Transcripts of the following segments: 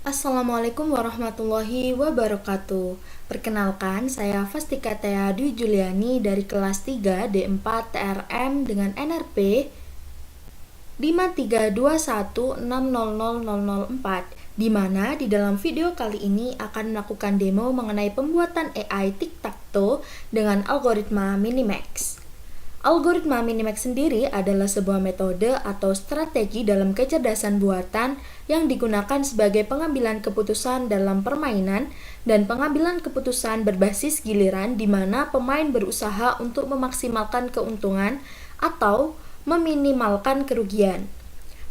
Assalamualaikum warahmatullahi wabarakatuh. Perkenalkan, saya Fastika Tea Dwi Juliani dari kelas 3 D4 TRM dengan NRP 532160004, di mana di dalam video kali ini akan melakukan demo mengenai pembuatan AI tic-tac-toe dengan algoritma Minimax. Algoritma Minimax sendiri adalah sebuah metode atau strategi dalam kecerdasan buatan yang digunakan sebagai pengambilan keputusan dalam permainan dan pengambilan keputusan berbasis giliran di mana pemain berusaha untuk memaksimalkan keuntungan atau meminimalkan kerugian.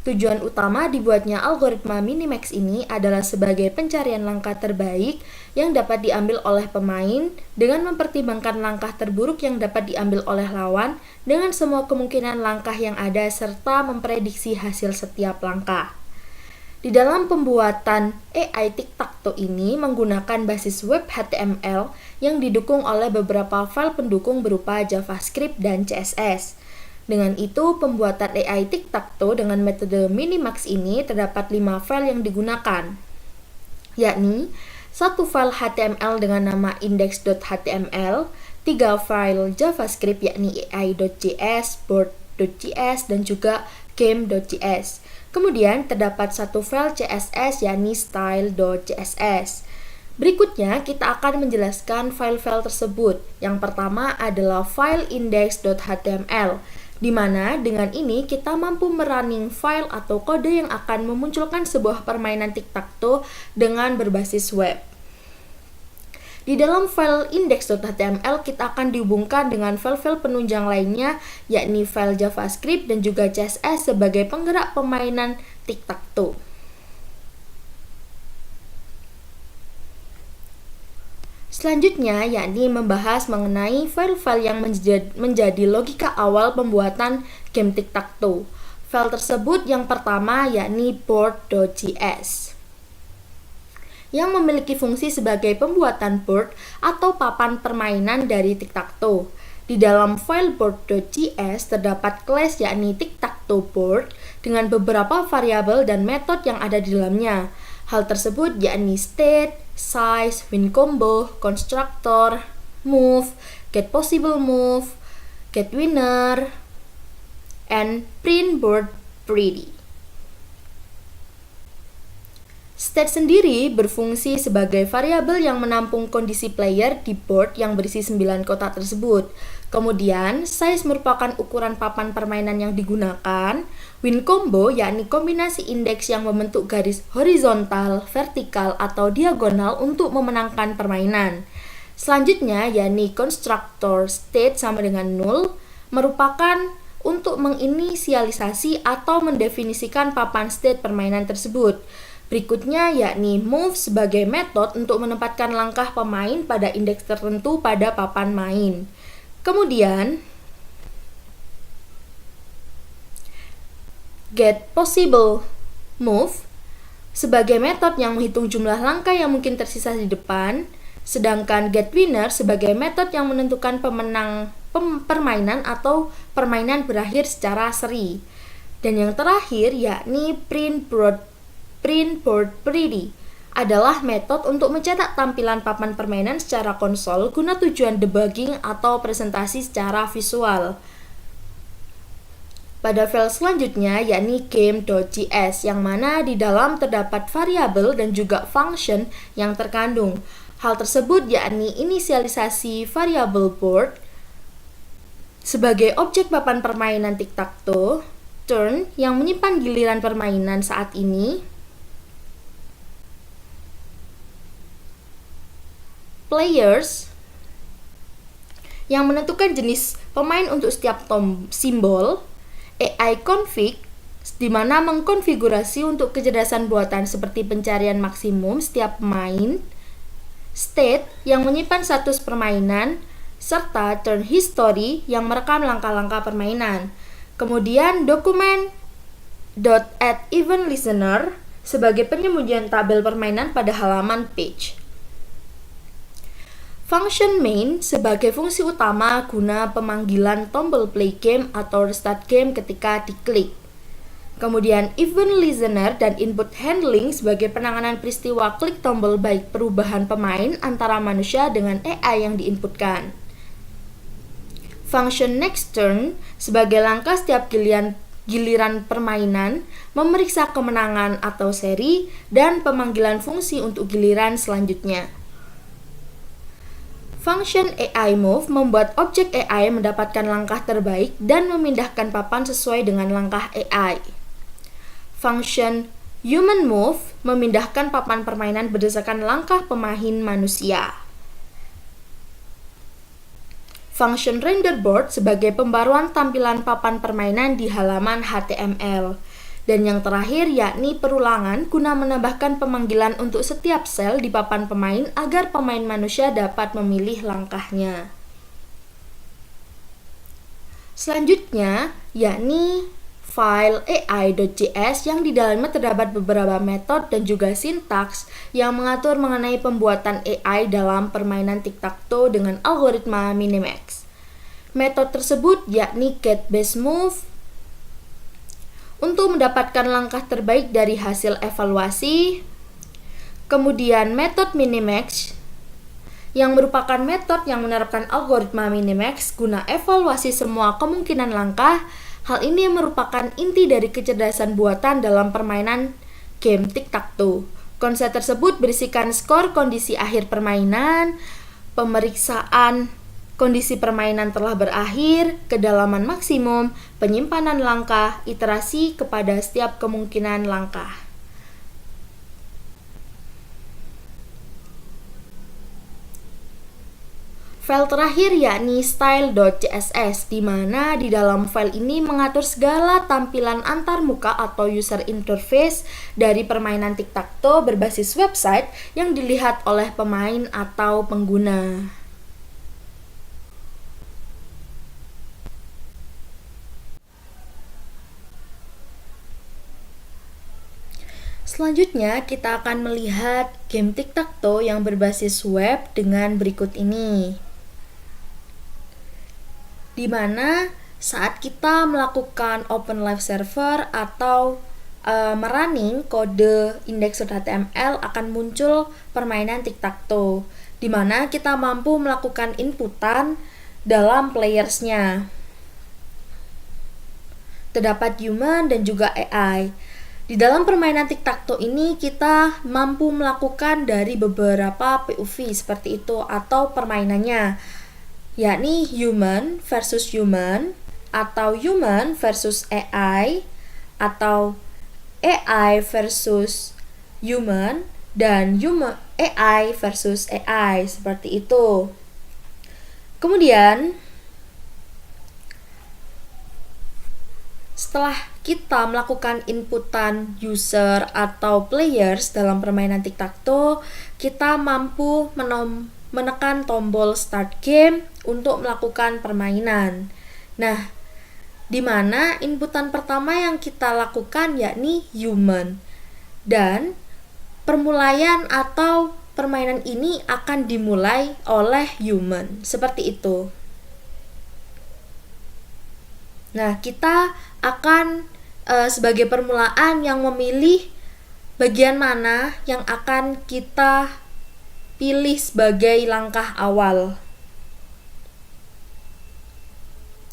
Tujuan utama dibuatnya algoritma Minimax ini adalah sebagai pencarian langkah terbaik yang dapat diambil oleh pemain dengan mempertimbangkan langkah terburuk yang dapat diambil oleh lawan dengan semua kemungkinan langkah yang ada serta memprediksi hasil setiap langkah. Di dalam pembuatan AI tic-tac-toe ini menggunakan basis web HTML yang didukung oleh beberapa file pendukung berupa JavaScript dan CSS. Dengan itu, pembuatan AI tic-tac-toe dengan metode Minimax ini terdapat 5 file yang digunakan, yakni 1 file HTML dengan nama index.html, 3 file JavaScript yakni ai.js, board.js, dan juga game.js. Kemudian terdapat 1 file CSS yakni style.css. Berikutnya kita akan menjelaskan file-file tersebut. Yang pertama adalah file index.html, di mana dengan ini kita mampu merunning file atau kode yang akan memunculkan sebuah permainan tic-tac-toe dengan berbasis web. Di dalam file index.html kita akan dihubungkan dengan file-file penunjang lainnya, yakni file JavaScript dan juga CSS sebagai penggerak permainan tic-tac-toe. Selanjutnya, yakni membahas mengenai file-file yang menjadi logika awal pembuatan game tic-tac-toe. File tersebut yang pertama yakni board.js, yang memiliki fungsi sebagai pembuatan board atau papan permainan dari tic-tac-toe. Di dalam file board.js terdapat class yakni tic-tac-toe board dengan beberapa variabel dan metode yang ada di dalamnya. Hal tersebut yakni state, size, win combo, constructor, move, get possible move, get winner, and print board pretty. State sendiri berfungsi sebagai variabel yang menampung kondisi player di board yang berisi 9 kotak tersebut. Kemudian, size merupakan ukuran papan permainan yang digunakan. Win combo yakni kombinasi indeks yang membentuk garis horizontal, vertikal, atau diagonal untuk memenangkan permainan. Selanjutnya, yakni constructor state sama dengan null, merupakan untuk menginisialisasi atau mendefinisikan papan state permainan tersebut. Berikutnya yakni move sebagai metode untuk menempatkan langkah pemain pada indeks tertentu pada papan main. Kemudian get possible move sebagai metode yang menghitung jumlah langkah yang mungkin tersisa di depan, sedangkan get winner sebagai metode yang menentukan pemenang permainan atau permainan berakhir secara seri. Dan yang terakhir yakni print board pretty adalah metode untuk mencetak tampilan papan permainan secara konsol guna tujuan debugging atau presentasi secara visual. Pada file selanjutnya yakni game.js, yang mana di dalam terdapat variabel dan juga function yang terkandung. Hal tersebut yakni inisialisasi variabel board sebagai objek papan permainan tic-tac-toe, turn yang menyimpan giliran permainan saat ini, players yang menentukan jenis pemain untuk setiap simbol, AI config di mana mengkonfigurasi untuk kecerdasan buatan seperti pencarian maksimum setiap pemain, state yang menyimpan status permainan, serta turn history yang merekam langkah-langkah permainan. Kemudian dokumen .add event listener sebagai penyembunyian tabel permainan pada halaman page. Function main sebagai fungsi utama guna pemanggilan tombol play game atau restart game ketika diklik. Kemudian event listener dan input handling sebagai penanganan peristiwa klik tombol baik perubahan pemain antara manusia dengan AI yang diinputkan. Function next turn sebagai langkah setiap giliran permainan, memeriksa kemenangan atau seri, dan pemanggilan fungsi untuk giliran selanjutnya. Function AI Move membuat objek AI mendapatkan langkah terbaik dan memindahkan papan sesuai dengan langkah AI. Function Human Move memindahkan papan permainan berdasarkan langkah pemain manusia. Function Render Board sebagai pembaruan tampilan papan permainan di halaman HTML. Dan yang terakhir yakni perulangan guna menambahkan pemanggilan untuk setiap sel di papan pemain agar pemain manusia dapat memilih langkahnya. Selanjutnya yakni file ai.js yang di dalamnya terdapat beberapa metode dan juga sintaks yang mengatur mengenai pembuatan AI dalam permainan tic-tac-toe dengan algoritma Minimax. Metode tersebut yakni getBaseMove untuk mendapatkan langkah terbaik dari hasil evaluasi. Kemudian metode Minimax yang merupakan metode yang menerapkan algoritma Minimax guna evaluasi semua kemungkinan langkah. Hal ini merupakan inti dari kecerdasan buatan dalam permainan game tic-tac-toe. Konsep tersebut berisikan skor kondisi akhir permainan, pemeriksaan kondisi permainan telah berakhir, kedalaman maksimum, penyimpanan langkah, iterasi kepada setiap kemungkinan langkah. File terakhir yakni style.css, di mana di dalam file ini mengatur segala tampilan antarmuka atau user interface dari permainan tic-tac-toe berbasis website yang dilihat oleh pemain atau pengguna. Selanjutnya kita akan melihat game tic-tac-toe yang berbasis web dengan berikut ini. Di mana saat kita melakukan open live server atau merunning kode index.html akan muncul permainan tic-tac-toe, di mana kita mampu melakukan inputan dalam playersnya. Terdapat human dan juga AI. Di dalam permainan tic-tac-toe ini kita mampu melakukan dari beberapa POV seperti itu atau permainannya, yakni human versus human, atau human versus AI, atau AI versus human, dan AI versus AI, seperti itu. Kemudian setelah kita melakukan inputan user atau players dalam permainan tic-tac-toe, kita mampu menekan tombol start game untuk melakukan permainan. Nah, di mana inputan pertama yang kita lakukan yakni human. Dan permulaian atau permainan ini akan dimulai oleh human. Seperti itu. Nah, kita akan sebagai permulaan yang memilih bagian mana yang akan kita pilih sebagai langkah awal.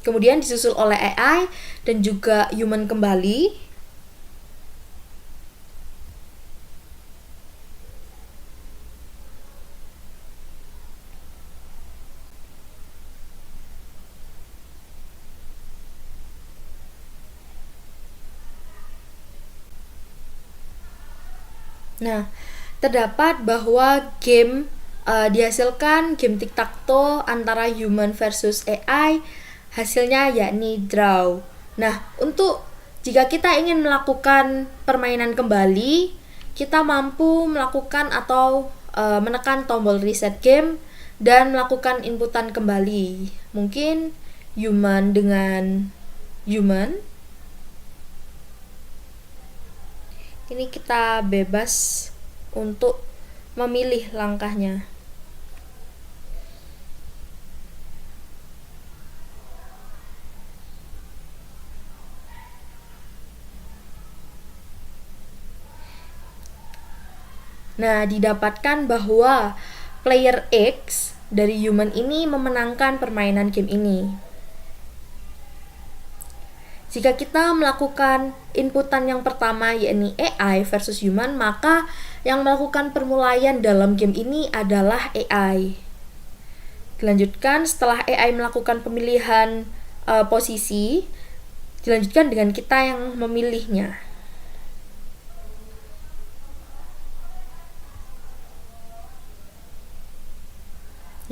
Kemudian disusul oleh AI dan juga human kembali. Nah, terdapat bahwa game dihasilkan game tic-tac-toe antara human versus AI, hasilnya yakni draw. Nah, untuk jika kita ingin melakukan permainan kembali, kita mampu melakukan atau menekan tombol reset game dan melakukan inputan kembali. Mungkin human dengan human. Ini kita bebas untuk memilih langkahnya. Nah, didapatkan bahwa player X dari human ini memenangkan permainan game ini. Jika kita melakukan inputan yang pertama yakni AI versus human, maka yang melakukan permulaian dalam game ini adalah AI. Dilanjutkan setelah AI melakukan pemilihan posisi, dilanjutkan dengan kita yang memilihnya.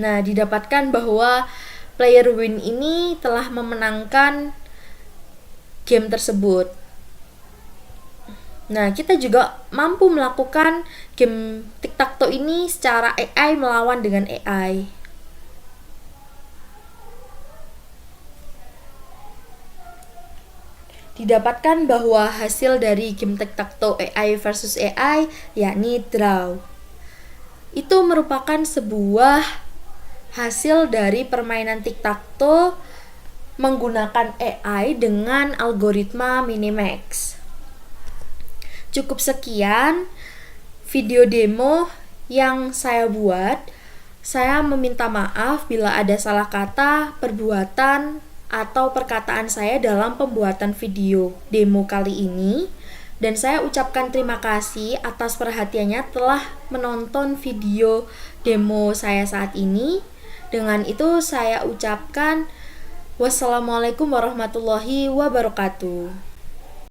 Nah, didapatkan bahwa player win ini telah memenangkan game tersebut. Nah, kita juga mampu melakukan game tic-tac-toe ini secara AI melawan dengan AI. Didapatkan bahwa hasil dari game tic-tac-toe AI versus AI yakni draw. Itu merupakan sebuah hasil dari permainan tic-tac-toe menggunakan AI dengan algoritma Minimax. Cukup sekian video demo yang saya buat. Saya meminta maaf bila ada salah kata, perbuatan, atau perkataan saya dalam pembuatan video demo kali ini. Dan saya ucapkan terima kasih atas perhatiannya telah menonton video demo saya saat ini. Dengan itu saya ucapkan wassalamualaikum warahmatullahi wabarakatuh.